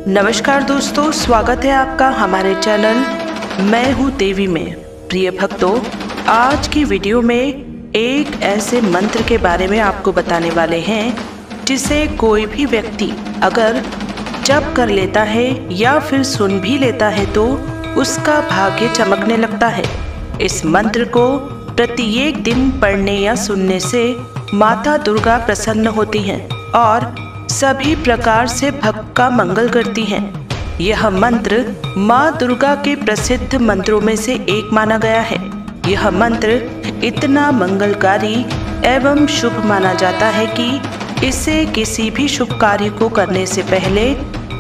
नमस्कार दोस्तों, स्वागत है आपका हमारे चैनल मैं हूँ देवी में। प्रिय भक्तों, आज की वीडियो में एक ऐसे मंत्र के बारे में आपको बताने वाले हैं जिसे कोई भी व्यक्ति अगर जप कर लेता है या फिर सुन भी लेता है तो उसका भाग्य चमकने लगता है। इस मंत्र को प्रत्येक दिन पढ़ने या सुनने से माता दुर्गा प्रसन्न होती हैं और सभी प्रकार से भक्त का मंगल करती हैं। यह मंत्र माँ दुर्गा के प्रसिद्ध मंत्रों में से एक माना गया है। यह मंत्र इतना मंगलकारी एवं शुभ माना जाता है कि इसे किसी भी शुभ कार्य को करने से पहले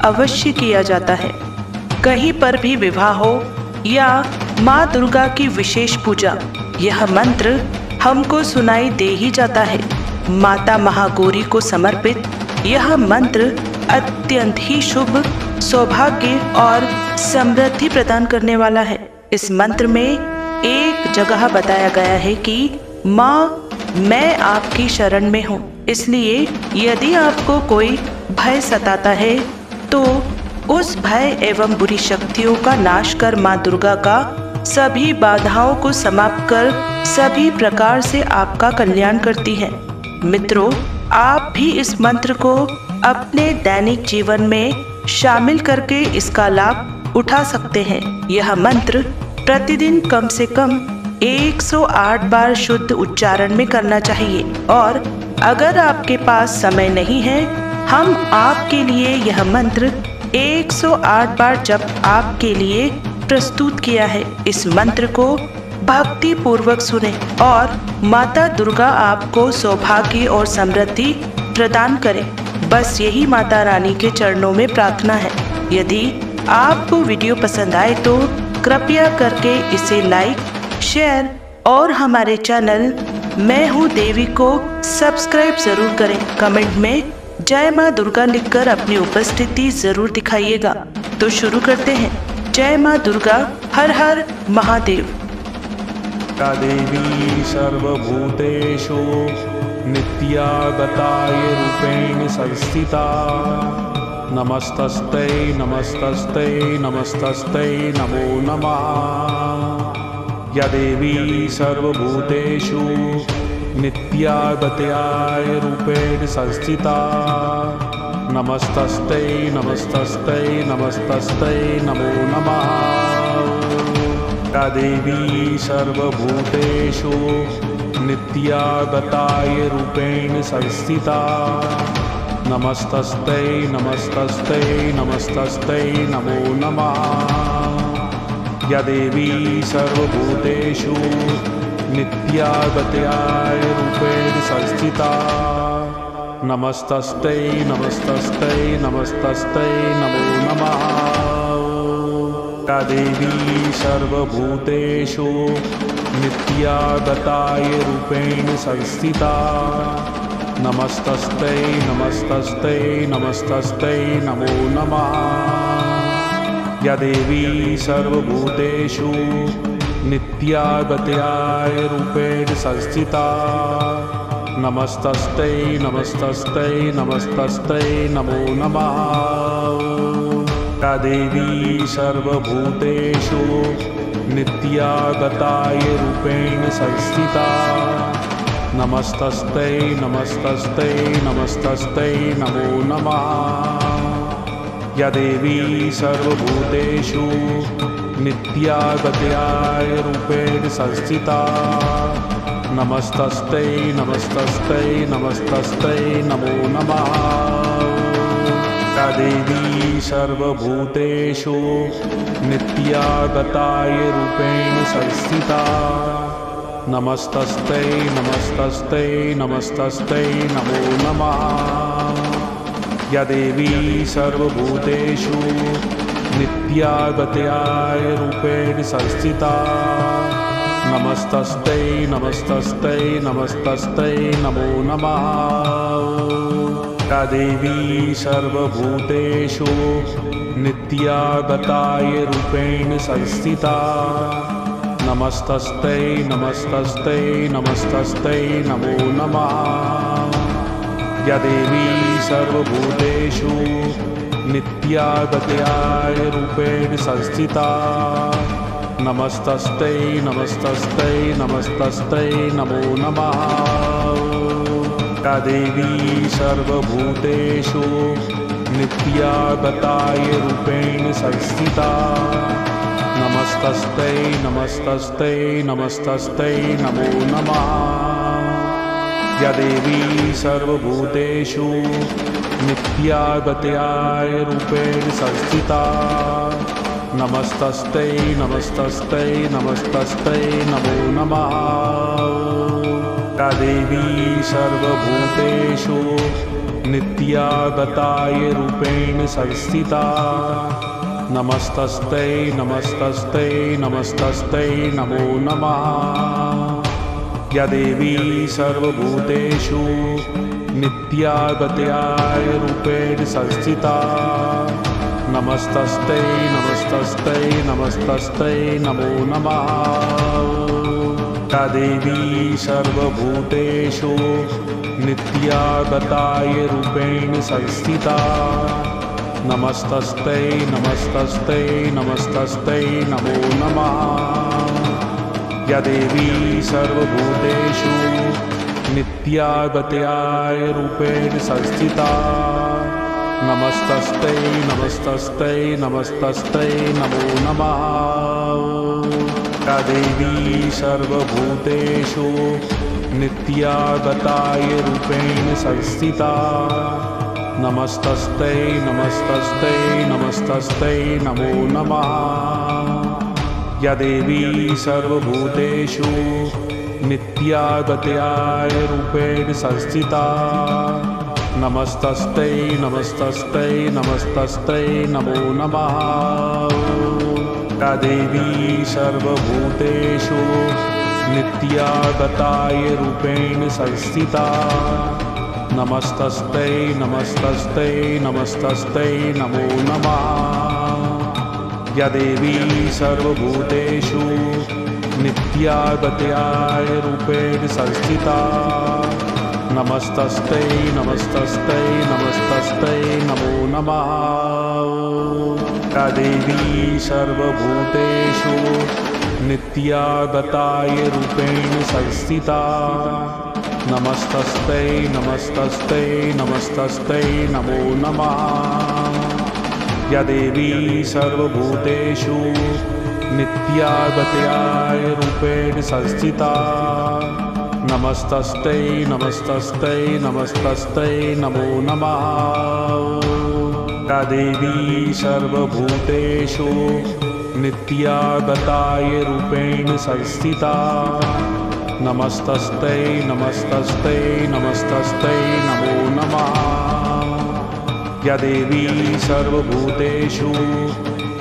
अवश्य किया जाता है। कहीं पर भी विवाह हो या माँ दुर्गा की विशेष पूजा, यह मंत्र हमको सुनाई दे ही जाता है। माता महागौरी को समर्पित यह मंत्र अत्यंत ही शुभ, सौभाग्य और समृद्धि प्रदान करने वाला है। इस मंत्र में एक जगह बताया गया है कि माँ, मैं आपकी शरण में हूँ, इसलिए यदि आपको कोई भय सताता है तो उस भय एवं बुरी शक्तियों का नाश कर माँ दुर्गा का सभी बाधाओं को समाप्त कर सभी प्रकार से आपका कल्याण करती है। मित्रों, आप भी इस मंत्र को अपने दैनिक जीवन में शामिल करके इसका लाभ उठा सकते हैं। यह मंत्र प्रतिदिन कम से कम 108 बार शुद्ध उच्चारण में करना चाहिए और अगर आपके पास समय नहीं है, हम आपके लिए यह मंत्र 108 बार जप आपके लिए प्रस्तुत किया है। इस मंत्र को भक्ति पूर्वक सुने और माता दुर्गा आपको सौभाग्य और समृद्धि प्रदान करे। बस यही माता रानी के चरणों में प्रार्थना है। यदि आपको वीडियो पसंद आए तो कृपया करके इसे लाइक, शेयर और हमारे चैनल मैं हूँ देवी को सब्सक्राइब जरूर करें। कमेंट में जय माँ दुर्गा लिखकर अपनी उपस्थिति जरूर दिखाइएगा। तो शुरू करते हैं। जय माँ दुर्गा, हर हर महादेव। या देवी सर्वभूतेषु नित्यागताय रूपेण संस्थिता नमस्तस्ते नमस्तस्ते नमस्तस्ते नमो नमः। या देवी सर्वभूतेषु नित्यागताय रूपेण संस्थिता नमस्तस्ते नमस्तस्ते नमस्तस्ते नमो नमः। या देवी सर्वभूतेषु नित्यागताय रूपेण संस्थिता नमस्तस्ते नमस्तस्ते नमस्तस्ते नमो नमः। या देवी सर्वभूतेषु नित्यागताय रूपेण संस्थिता नमस्तस्ते नमस्तस्ते नमस्तस्ते नमो नमः। या देवी सर्वभूतेषु नित्यागताय रूपेण संस्थिता नमस्तस्ते नमस्तस्ते नमस्तस्ते नमो नमः। या देवी सर्वभूतेषु नित्यागताय रूपेण संस्थिता नमस्तस्ते नमस्तस्ते नमस्तस्ते नमो नमः। या देवी सर्वभूतेषु नित्यागताय रूपेण संस्थिता नमस्तस्ते नमस्तस्ते नमस्तस्ते नमो नमः। या देवी सर्वभूतेषु नित्यागताय रूपेण संस्थिता नमस्तस्ते नमस्तस्ते नमस्तस्ते नमो नमः। या देवी सर्वभूतेषु नित्यागताय रूपेण संस्थिता नमस्तस्ते नमस्तस्ते नमस्तस्ते नमो नमः। या देवी सर्वभूतेषु नित्यागताय रूपेण संस्थिता नमस्तस्ते नमस्तस्ते नमस्तस्ते नमो नमः। या देवी सर्वभूतेषु नित्यागताय रूपेण संस्थिता नमस्तस्ते नमस्तस्ते नमस्तस्ते नमो नमः। या देवी सर्वभूतेषु नित्यागत्याय रूपेण संस्थिता। नमस्तस्ते नमस्तस्ते नमस्तस्ते नमो नमः। या देवी सर्वभूतेषु नित्यागताय रूपेण संस्थिता। नमस्तस्ते नमस्तस्ते नमस्तस्ते नमो नमः। या देवी सर्वभूतेषु नित्यागत्याय रूपेण संस्थिता। नमस्तस्ते नमस्तस्ते नमस्तस्ते नमो नमः। या देवी सर्वभूतेषु नित्यागताय रूपेण संस्थिता। नमस्तस्ते नमस्तस्ते नमस्तस्ते नमो नमः। या देवी सर्वभूतेषु नित्यागत्याय रूपेण संस्थिता। नमस्तस्ते नमस्तस्ते नमस्तस्ते नमो नमः। या देवी सर्वभूतेषु नित्यागताय रूपेण संस्थिता। नमस्तस्ते नमस्तस्ते नमस्तस्ते नमो नमः। या देवी सर्वभूतेषु नित्यागत्याय रूपेण संस्थिता। नमस्तस्ते नमस्तस्ते नमस्तस्ते नमो नमः। या देवी सर्वभूतेषु नित्यागताय रूपेण संस्थिता। नमस्तस्ते नमस्तस्ते नमस्तस्ते नमो नमः। या देवी सर्वभूतेषु नित्यागत्याय रूपेण संस्थिता। नमस्तस्ते नमस्तस्ते नमस्तस्ते नमो नमः। या देवी सर्वभूतेषु नित्यागताय रूपेण संस्थिता। नमस्तस्ते नमस्तस्ते नमस्तस्ते नमो नमः। या देवी सर्वभूतेषु नित्यागत्याय रूपेण संस्थिता। नमस्तस्ते नमस्तस्ते नमस्तस्ते नमो नमः। या देवी सर्वभूतेषु नित्यागताय रूपेण संस्थिता। नमस्तस्ते नमस्तस्ते नमस्तस्ते नमो नमः। या देवी सर्वभूतेषु नित्यागत्याय रूपेण संस्थिता। नमस्तस्ते नमस्तस्ते नमस्तस्ते नमो नमः। या देवी सर्वभूतेषु नित्यागताय रूपेण संस्थिता। नमस्तस्ते नमस्तस्ते नमस्तस्ते नमो नमः। या देवी सर्वभूतेषु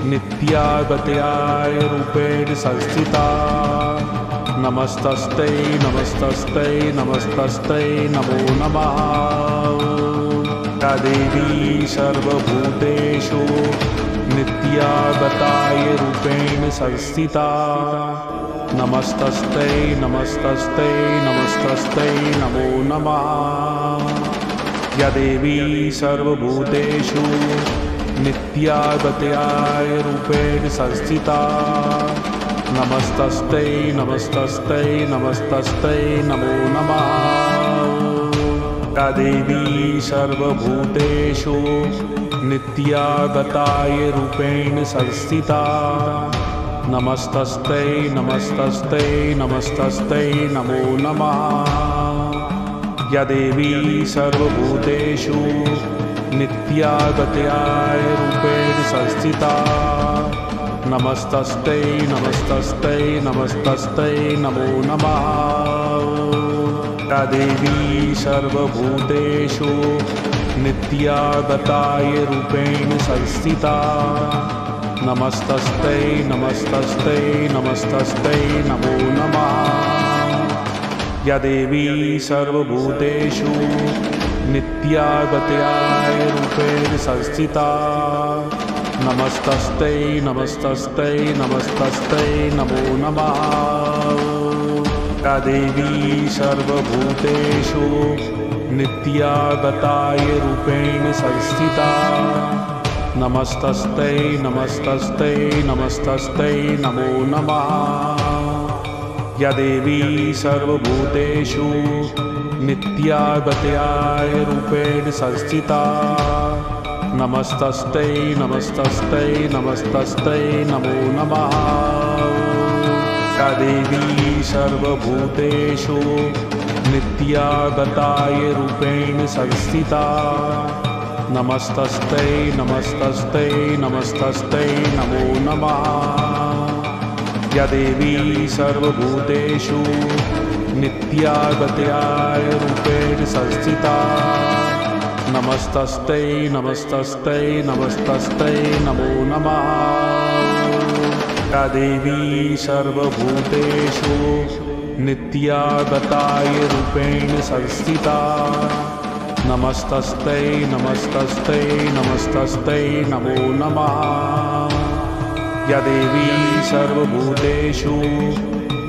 नित्यागत्याय रूपेण संस्थिता। नमस्तस्ते नमस्तस्ते नमस्तस्ते नमो नमः। या देवी सर्वभूतेषु नित्यागताय रूपेण संस्थिता। नमस्तस्ते नमस्तस्ते नमस्तस्ते नमो नमः। या देवी सर्वभूतेषु नित्यागत्याय रूपेण संस्थिता। नमस्तस्ते नमस्तस्ते नमस्तस्ते नमो नमः। या देवी सर्वभूतेषु नित्यागताय रूपेण संस्थिता। नमस्तस्ते नमस्तस्ते नमस्तस्ते नमो नमः। या देवी सर्वभूतेषु नित्यागत्याय रूपेण संस्थिता। नमस्तस्ते नमस्तस्ते नमस्तस्ते नमो नमः। या देवी सर्वभूतेषु नित्यागताय रूपेण संस्थिता। नमस्तस्ते नमस्तस्ते नमस्तस्ते नमो नमः। या देवी सर्वभूतेषु नित्यागत्याय रूपेण संस्थिता। नमस्तस्ते नमस्तस्ते नमस्तस्ते नमो नमः। या देवी सर्वभूतेषु नित्यागताय रूपेण संस्थिता। नमस्तस्ते नमस्तस्ते नमस्तस्ते नमो नमः। या देवी सर्वभूतेषु नित्या गत्याय रूपेण संस्थिता नमस्तस्ते नमस्तस्ते नमस्तस्ते नमो नमः। या देवी सर्वभूतेषु नित्या गताय रूपेण संस्थिता नमस्तस्ते नमस्तस्ते नमस्तस्ते नमो नमः। या देवी सर्वभूतेषु नित्या गत्याय रूपेण संस्थिता नमस्तस्ते नमस्तस्ते नमस्तस्ते नमो नमः। या देवी सर्वभूतेषु नित्या गताय रूपेण संस्थिता नमस्तस्ते नमस्तस्ते नमस्तस्ते नमो नमः। या देवी सर्वभूतेषु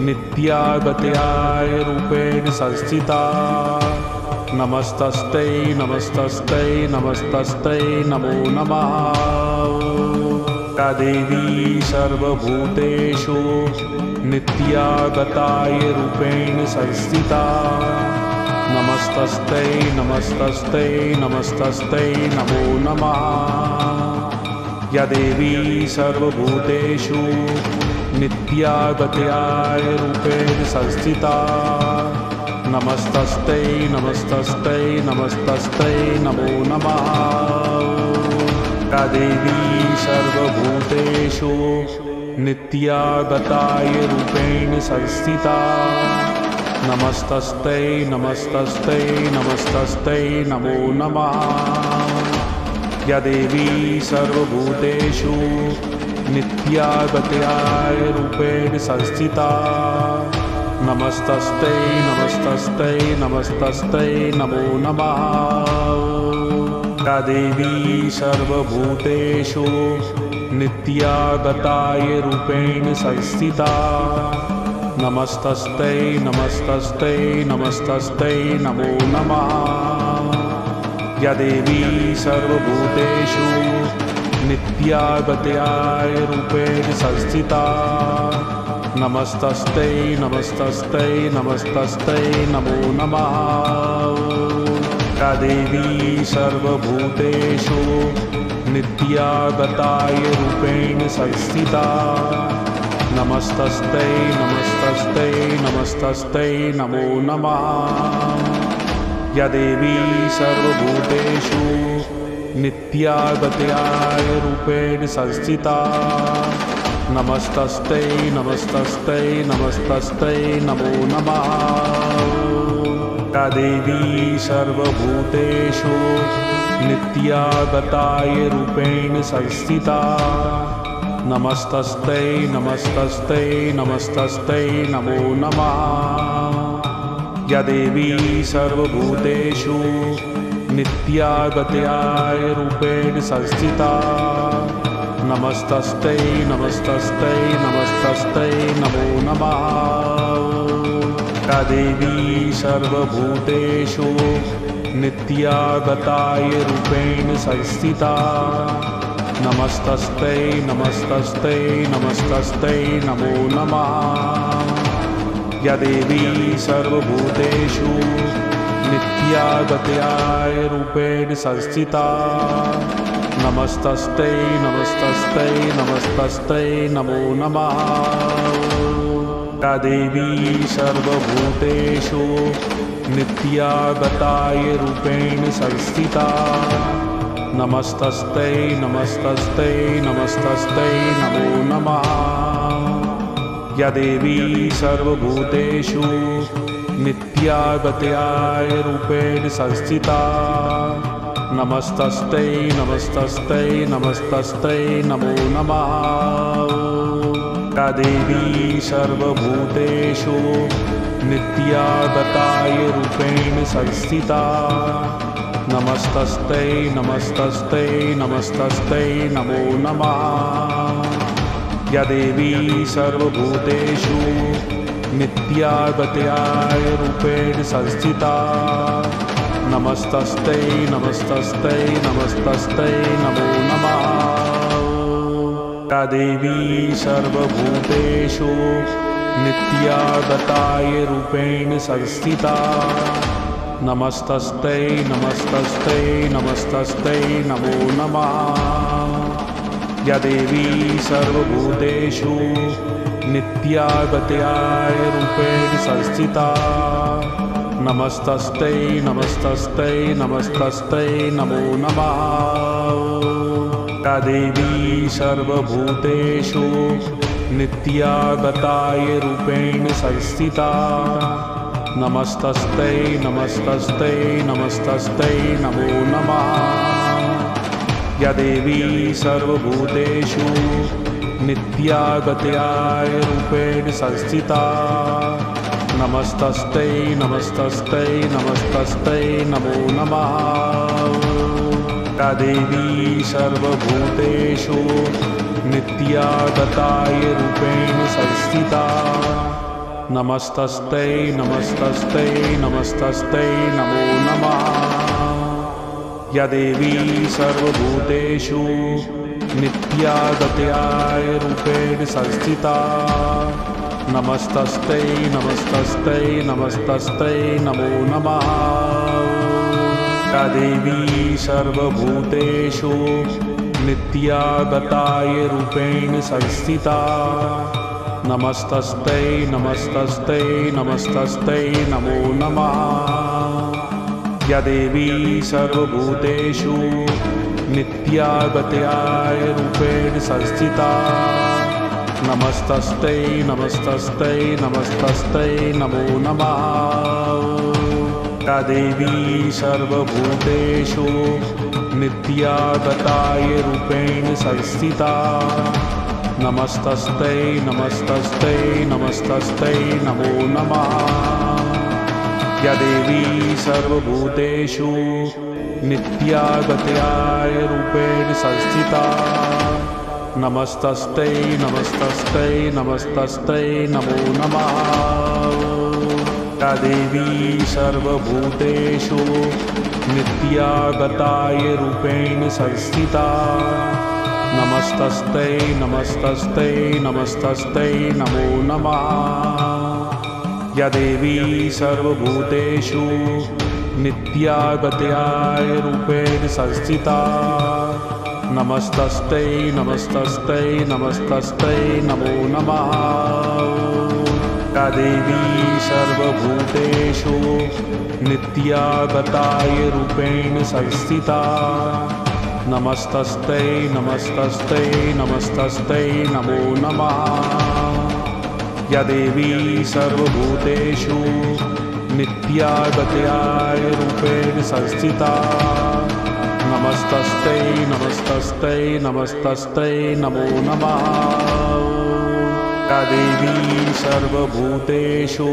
नित्या गत्याय रूपेण संस्थिता नमस्तस्ते नमस्तस्ते नमस्तस्ते नमो नमः। या देवी सर्वभूतेषु नित्या गताय रूपेण संस्थिता नमस्तस्ते नमस्तस्ते नमस्तस्ते नमो नमः। या देवी सर्वभूतेषु नित्या गत्याय रूपेण संस्थिता नमस्तस्ते नमस्तस्ते नमस्तस्ते नमो नमः। या देवी सर्वभूतेषु नित्या गताय रूपेण संस्थिता नमस्तस्ते नमस्तस्ते नमस्तस्ते नमो नमः। या देवी सर्वभूतेषु नित्या गत्याय रूपेण संस्थिता नमस्तस्ते नमस्तस्ते नमस्तस्ते नमो नमः। या देवी सर्वभूतेषु नित्या गताय रूपेण संस्थिता नमस्तस्ते नमस्तस्ते नमस्तस्ते नमो नमः। या देवी सर्वभूतेषु नित्या गत्याय रूपेण संस्थिता नमस्तस्ते नमस्तस्ते नमस्तस्ते नमो नमः। या देवी सर्वभूतेषु नित्या गताय रूपेण संस्थिता नमस्तस्ते नमस्तस्ते नमस्तस्ते नमो नमः। या देवी सर्वभूतेषु नित्या गत्याय रूपेण संस्थिता नमस्तस्ते नमस्तस्ते नमस्तस्ते नमो नमः। या देवी सर्वभूतेषु नित्या गताय रूपेण संस्थिता नमस्तस्ते नमस्तस्ते नमस्तस्ते नमो नमः। या देवी सर्वभूतेषु नित्या गत्याय रूपेण संस्थिता नमस्तस्ते नमस्तस्ते नमस्तस्ते नमो नमः। या देवी सर्वभूतेषु नित्या गताय रूपेण संस्थिता नमस्तस्ते नमस्तस्ते नमस्तस्ते नमो नमः। या देवी सर्वभूतेषु नित्या गत्याय रूपेण संस्थिता नमस्तस्ते नमस्तस्ते नमस्तस्ते नमो नमः। या देवी सर्वभूतेषु नित्या गताय रूपेण संस्थिता नमस्तस्ते नमस्तस्ते नमस्तस्ते नमो नमः। या देवी सर्वभूतेषु नित्या गत्याय रूपेण संस्थिता नमस्तस्ते नमस्तस्ते नमस्तस्ते नमो नमः। या देवी सर्वभूतेषु नित्या गताय रूपेण संस्थिता नमस्तस्ते नमस्तस्ते नमस्तस्ते नमो नमः। या देवी सर्वभूतेषु नित्या गत्याय रूपेण संस्थिता नमस्तस्ते नमस्तस्ते नमस्तस्ते नमो नमः। या देवी सर्वभूतेषु नित्या गताय रूपेण संस्थिता नमस्तस्ते नमस्तस्ते नमस्तस्ते नमो नमः। या देवी सर्वभूतेषु नित्या गताय रूपेण संस्थिता नमस्तस्ते नमस्तस्ते नमस्तस्ते नमो नमः। या देवी सर्वभूतेषु नित्या गताय रूपेण संस्थिता नमस्तस्ते नमस्तस्ते नमस्तस्ते नमो नमः। या देवी सर्वभूतेषु नित्या गताय रूपेण संस्थिता नमस्तस्ते नमस्तस्ते नमस्तस्ते नमो नमः। या देवी सर्वभूतेषु नित्या गताय रूपेण संस्थिता नमस्तस्ते नमस्तस्ते नमस्तस्ते नमो नमः। या देवी सर्वभूतेषु नित्या गताय रूपेण संस्थिता नमस्तस्ते नमस्तस्ते नमस्तस्ते नमो नमः। या देवी सर्वभूतेषु नित्या गताय रूपेण संस्थिता नमस्तस्ते नमस्तस्ते नमस्तस्ते नमो नमः। या देवी सर्वभूतेषु नित्या गताय रूपेण संस्थिता नमस्तस्ते नमस्तस्ते नमस्तस्ते नमो नमः। या देवी सर्वभूतेषु नित्या गताय रूपेण संस्थिता नमस्तस्ते नमस्तस्ते नमस्तस्ते नमो नमः। या देवी सर्वभूतेषु नित्या गताय रूपेण संस्थिता नमस्तस्ते नमस्तस्ते नमस्तस्ते नमो नमः। या देवी सर्वभूतेषु नित्या गताय रूपेण संस्थिता नमस्तस्ते नमस्तस्ते नमस्तस्ते नमो नमः। या देवी सर्वभूतेषु नित्या गताय रूपेण संस्थिता नमस्तस्ते नमस्तस्ते नमस्तस्ते नमो नमः। या देवी सर्वभूतेषु नित्या गताय रूपेण संस्थिता नमस्तस्ते नमस्तस्ते नमस्तस्ते नमो नमः। या देवी सर्वभूतेषु नित्या गताय रूपेण संस्थिता नमस्तस्ते नमस्तस्ते नमस्तस्ते नमो नमः। या देवी सर्वभूतेषु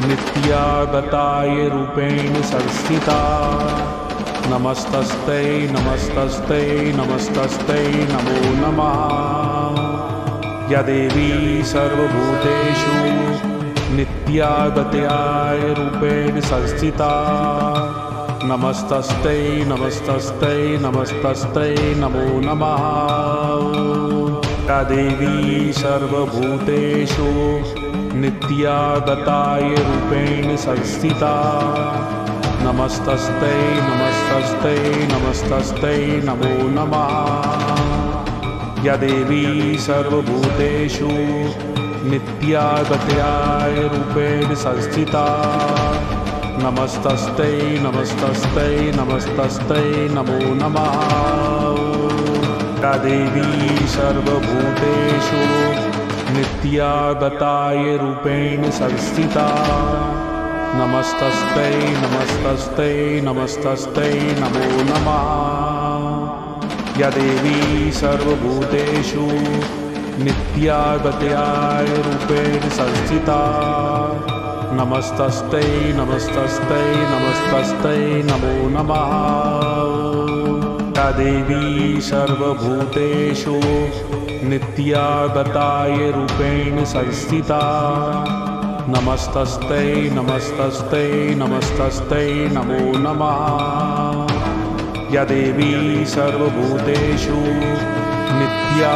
नित्या गताय रूपेण संस्थिता नमस्तस्ते नमस्तस्ते नमस्तस्ते नमो नमः। या देवी सर्वभूतेषु नित्या गताय रूपेण संस्थिता नमस्तस्ते नमस्तस्ते नमस्तस्ते नमो नमः। या देवी सर्वभूतेषु नित्या गताय रूपेण संस्थिता नमस्तस्ते नमस्तस्ते नमस्तस्ते नमो नमः। या देवी सर्वभूतेषु नित्या गताय रूपेण संस्थिता नमस्तस्ते नमस्तस्ते नमस्तस्ते नमो नमः। या देवी सर्वभूतेषु नित्या गताय रूपेण संस्थिता नमस्तस्ते नमस्तस्ते नमस्तस्ते नमो नमः। या देवी सर्वभूतेषु नित्या गताय रूपेण संस्थिता नमस्तस्ते नमस्तस्ते नमस्तस्ते नमो नमः। या देवी सर्वभूतेषु नित्या गताय रूपेण संस्थिता नमस्तस्ते नमस्तस्ते नमस्तस्ते नमो नमः। या देवी सर्वभूतेषु नित्या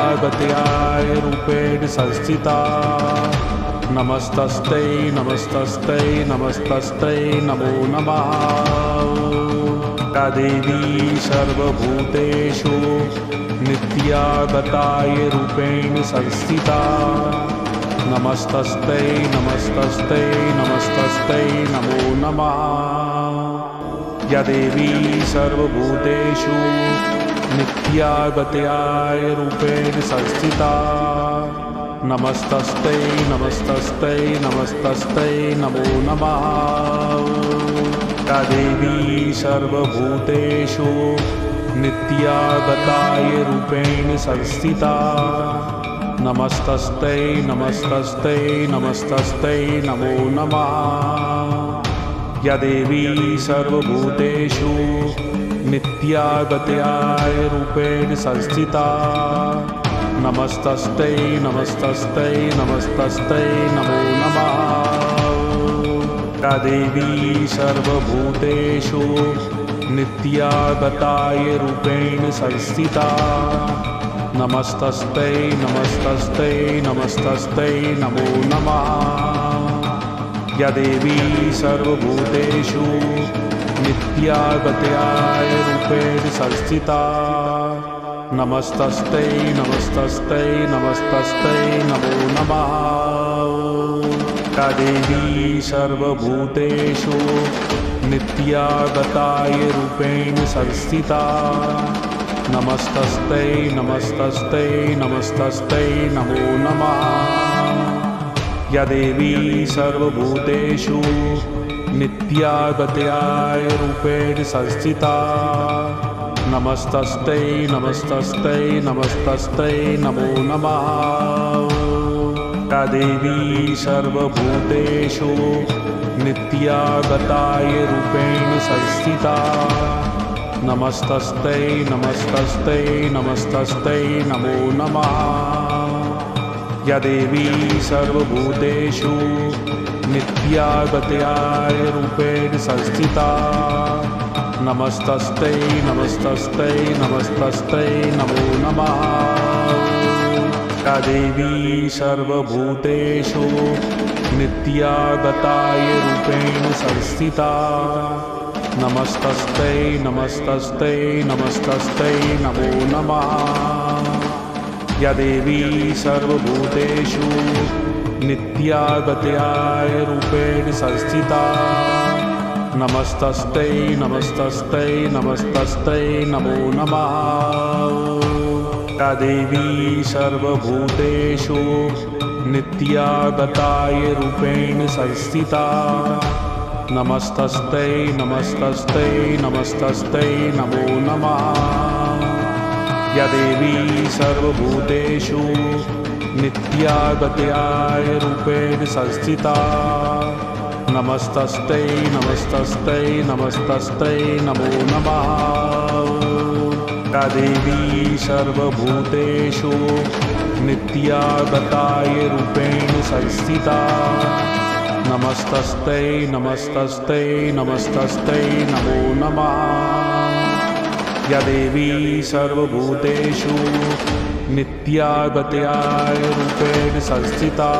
रूपेण संस्थिता नमस्तस्ते नमस्तस्ते नमस्तस्ते नमो नमः। या देवी सर्वभूतेषु नित्या रूपेण संस्थिता नमस्तस्ते नमस्तस्ते नमस्तस्ते नमो नमः। या देवी सर्वभूतेषु नित्या रूपेण संस्थिता नमस्तस्ते नमस्तस्ते नमस्तस्ते नमो नमः। या देवी सर्वभूतेषु नित्या रूपेण संस्थिता नमस्तस्ते नमस्तस्ते नमस्तस्ते नमो नमः। या देवी सर्वभूतेषु नित्या रूपेण संस्थिता नमस्तस्ते नमस्तस्ते नमस्तस्ते नमो नमः। या देवी सर्वभूतेषु नित्या रूपेण संस्थिता नमस्तस्ते नमस्तस्ते नमस्तस्ते नमो नमः। या देवी सर्वभूतेषु नित्या रूपेण संस्थिता नमस्तस्ते नमस्तस्ते नमस्तस्ते नमो नमः। या देवी सर्वभूतेषु नित्या रूपेण संस्थिता नमस्तस्ते नमस्तस्ते नमस्तस्ते नमो नमः। या देवी सर्वभूतेषु नित्या रूपेण संस्थिता नमस्तस्ते नमस्तस्ते नमस्तस्ते नमो नमः। या देवी सर्वभूतेषु नित्या रूपेण संस्थिता नमस्तस्ते नमस्तस्ते नमस्तस्ते नमो नमः। या देवी सर्वभूतेषु नित्या रूपेण संस्थिता नमस्तस्ते नमस्तस्ते नमस्तस्ते नमो नमः। या देवी सर्वभूतेषु नित्या रूपेण संस्थिता नमस्तस्ते नमस्तस्ते नमस्तस्ते नमो नमः। या देवी सर्वभूतेषु नित्या रूपेण संस्थिता नमस्तस्ते नमस्तस्ते नमस्तस्ते नमो नमः। या देवी सर्वभूतेषु नित्या रूपेण संस्थिता नमस्तस्ते नमस्तस्ते नमस्तस्ते नमो नमः। या देवी सर्वभूतेषु नित्या रूपेण संस्थिता नमस्तस्ते नमस्तस्ते नमस्तस्ते नमो नमः। या देवी सर्वभूतेषु नित्या रूपेण संस्थिता नमस्तस्ते नमस्तस्ते नमस्तस्ते नमो नमः। या देवी सर्वभूतेषु नित्या रूपेण संस्थिता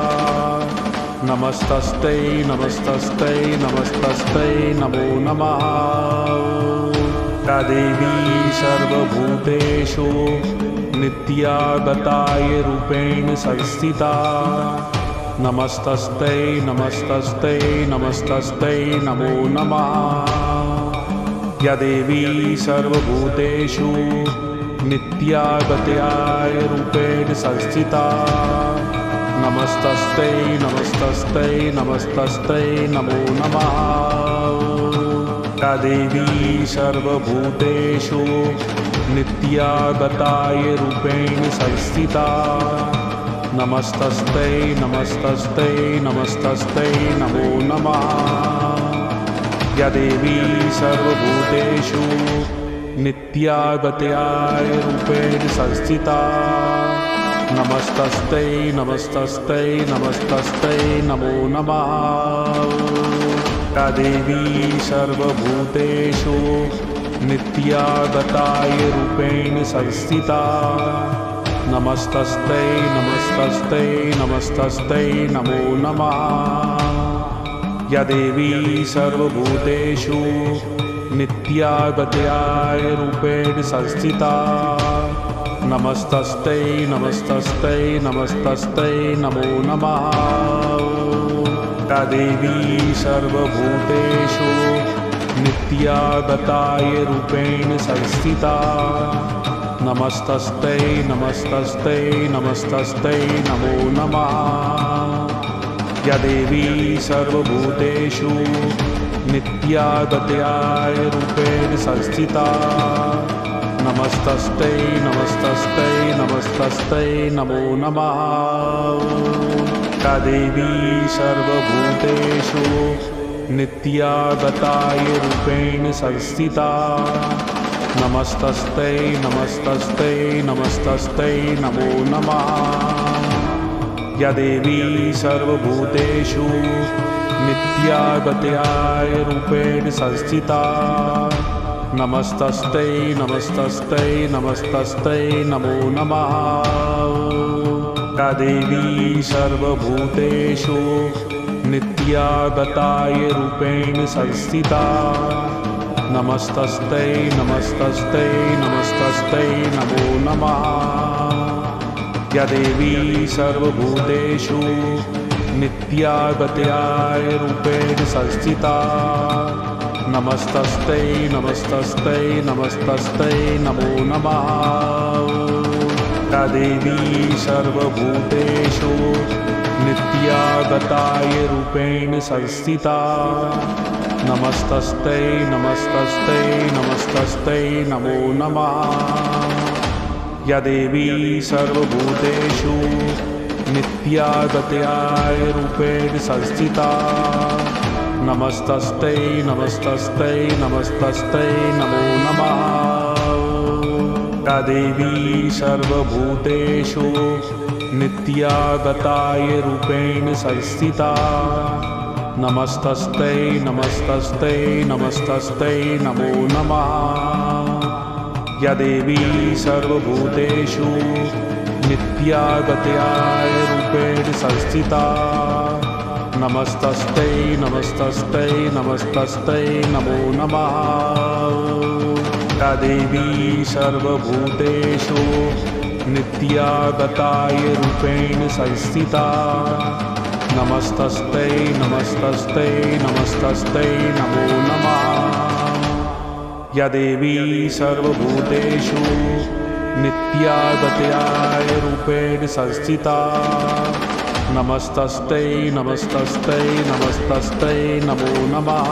नमस्तस्ते नमस्तस्ते नमस्तस्ते नमो नमः। या देवी सर्वभूतेषु नित्या रूपेण संस्थिता नमस्तस्ते नमस्तस्ते नमस्तस्ते नमो नमः। या देवी सर्वभूतेषु नित्या रूपेण संस्थिता नमस्तस्ते नमस्तस्ते नमस्तस्ते नमो नमः। या देवी सर्वभूतेषु नित्या रूपेण संस्थिता नमस्तस्ते नमस्तस्ते नमस्तस्ते नमो नमः। या देवी सर्वभूतेषु नित्या रूपेण संस्थिता नमस्तस्ते नमस्तस्ते नमस्तस्ते नमो नमः। या देवी सर्वभूतेषु नित्यागताय रूपेण संस्थिता। नमस्तस्ते नमस्तस्ते नमस्तस्ते नमो नमः। या देवी सर्वभूतेषु नित्यागताय रूपेण संस्थिता। नमस्तस्ते नमस्तस्ते नमस्तस्ते नमो नमः। या देवी सर्वभूतेषु नित्यागताय रूपेण संस्थिता। नमस्तस्ते नमस्तस्ते नमस्तस्ते नमो नमः। या देवी सर्वभूतेषु नित्यागताय रूपेण संस्थिता। नमस्तस्ते नमस्तस्ते नमस्तस्ते नमो नमः। या देवी सर्वभूतेषु नित्यागताय रूपेण संस्थिता। नमस्तस्ते नमस्तस्ते नमस्तस्ते नमो नमः। या देवी सर्वभूतेषु नित्यागताय रूपेण संस्थिता। नमस्तस्ते नमस्तस्ते नमस्तस्ते नमो नमः। या देवी सर्वभूतेषु नित्यागताय रूपेण संस्थिता। नमस्तस्ते नमस्तस्ते नमस्तस्ते नमो नमः। या देवी सर्वभूतेषु नित्यागताय रूपेण संस्थिता। नमस्तस्ते नमस्तस्ते नमस्तस्ते नमो नमः। या देवी सर्वभूतेषु नित्यागताय रूपेण संस्थिता। नमस्तस्ते नमस्तस्ते नमस्तस्ते नमो नमः। या देवी सर्वभूतेषु नित्यागताय रूपेण संस्थिता। नमस्तस्ते नमस्तस्ते नमस्तस्ते नमो नमः। या देवी सर्वभूतेषु नित्यागताय रूपेण संस्थिता। नमस्तस्ते नमस्तस्ते नमस्तस्ते नमो नमः। या देवी सर्वभूतेषु नित्यागताय रूपेण संस्थिता। नमस्तस्ते नमस्तस्ते नमस्तस्ते नमो नमः। या देवी सर्वभूतेषु नित्यागताय रूपेण संस्थिता। नमस्तस्ते नमस्तस्ते नमस्तस्ते नमो नमः। या देवी सर्वभूतेषु नित्यागताय रूपेण संस्थिता। नमस्तस्ते नमस्तस्ते नमस्तस्ते नमो नमः।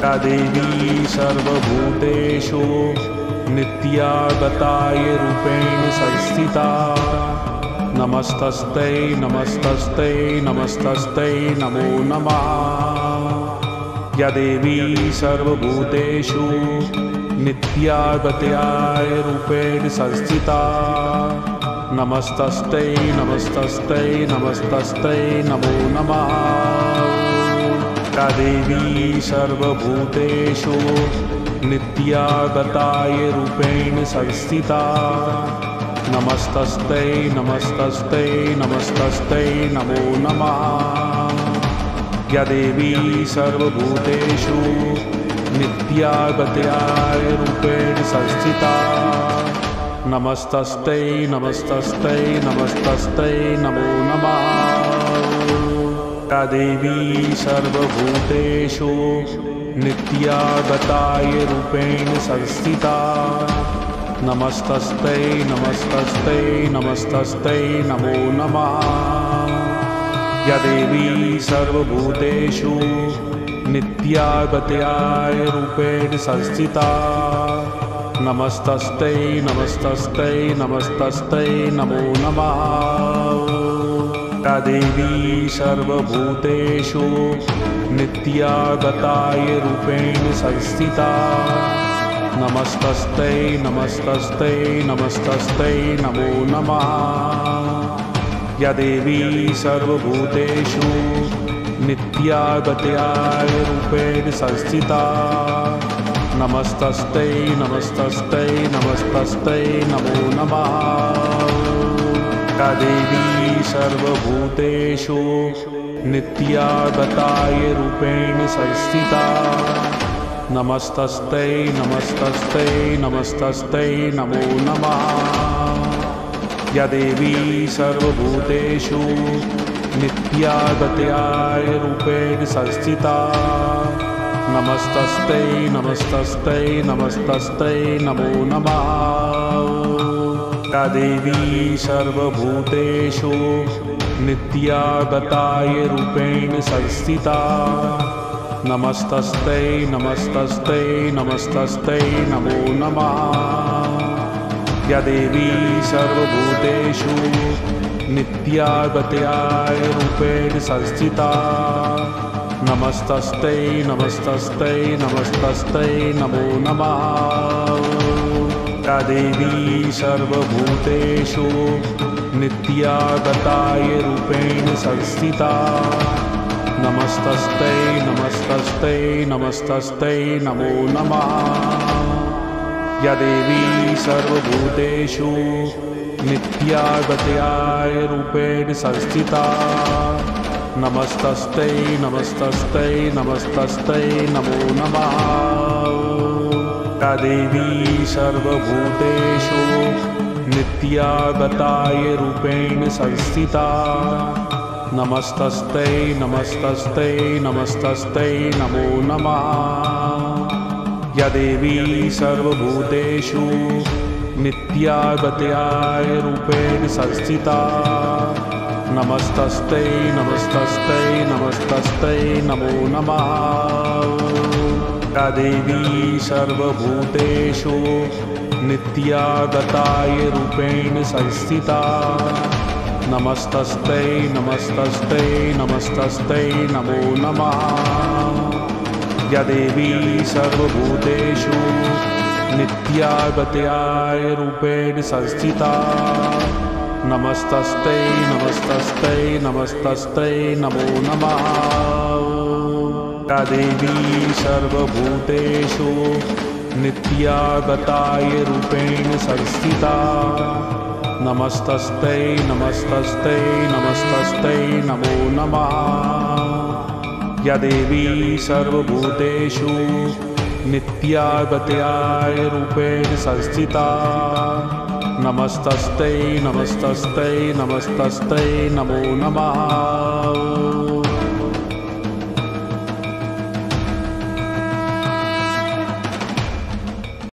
या देवी सर्वभूतेषु नित्यागताय रूपेण संस्थिता। नमस्तस्ते नमस्तस्ते नमस्तस्ते नमो नमः। या देवी सर्वभूतेषु नित्यागताय रूपेण संस्थिता। नमस्तस्ते नमस्तस्ते नमस्तस्ते नमो नमः। या देवी सर्वभूतेषु नित्यागताय रूपेण संस्थिता। नमस्तस्ते नमस्तस्ते नमस्तस्ते नमो नमः। या देवी सर्वभूतेषु नित्यागताय रूपेण संस्थिता। नमस्तस्ते नमस्तस्ते नमस्तस्ते नमो नमः। या देवी सर्वभूतेषु नित्यागताय रूपेण संस्थिता। नमस्तस्ते नमस्तस्ते नमस्तस्ते नमो नमः। या देवी सर्वभूतेषु नित्यागताय रूपेण संस्थिता। नमस्तस्ते नमस्तस्ते नमस्तस्ते नमो नमः। या देवी सर्वभूतेषु नित्यागताय रूपेण संस्थिता। नमस्तस्ते नमस्तस्ते नमस्तस्ते नमो नमः। या देवी सर्वभूतेषु नित्यागताय रूपेण संस्थिता। नमस्तस्ते नमस्तस्ते नमस्तस्ते नमो नमः। या देवी सर्वभूतेषु नित्या गताय रूपेण संस्थिता नमस्तस्ते नमस्तस्ते नमस्तस्ते नमो नमः। या देवी सर्वभूतेषु नित्या गताय रूपेण संस्थिता नमस्तस्ते नमस्तस्ते नमस्तस्ते नमो नमः। या देवी सर्वभूतेषु नित्या गताय रूपेण संस्थिता नमस्तस्ते नमस्तस्ते नमस्तस्ते नमो नमः। या देवी सर्वभूतेषु नित्या गताय रूपेण संस्थिता नमस्तस्ते नमस्तस्ते नमस्तस्ते नमो नमः। या देवी सर्वभूतेषु नित्या गताय रूपेण संस्थिता नमस्तस्ते नमस्तस्ते नमस्तस्ते नमो नमः। या देवी सर्वभूतेषु नित्या गताय रूपेण संस्थिता नमस्तस्ते नमस्तस्ते नमस्तस्ते नमो नमः। या देवी सर्वभूतेषु नित्या गताय रूपेण संस्थिता नमस्तस्ते नमस्तस्ते नमस्तस्ते नमो नमः। या देवी सर्वभूतेषु नित्या गताय रूपेण संस्थिता नमस्तस्ते नमस्तस्ते नमस्तस्ते नमो नमः। या देवी सर्वभूतेषु नित्या गताय रूपेण संस्थिता नमस्तस्ते नमस्तस्ते नमस्तस्ते नमो नमः। या देवी सर्वभूतेषु नित्या गताय रूपेण संस्थिता नमस्तस्ते नमस्तस्ते नमस्तस्ते नमो नमः। या देवी सर्वभूतेषु नित्या गताय रूपेण संस्थिता नमस्तस्ते नमस्तस्ते नमस्तस्ते नमो नमः। या देवी सर्वभूतेषु नित्या गताय रूपेण संस्थिता नमस्तस्ते नमस्तस्ते नमस्तस्ते नमो नमः।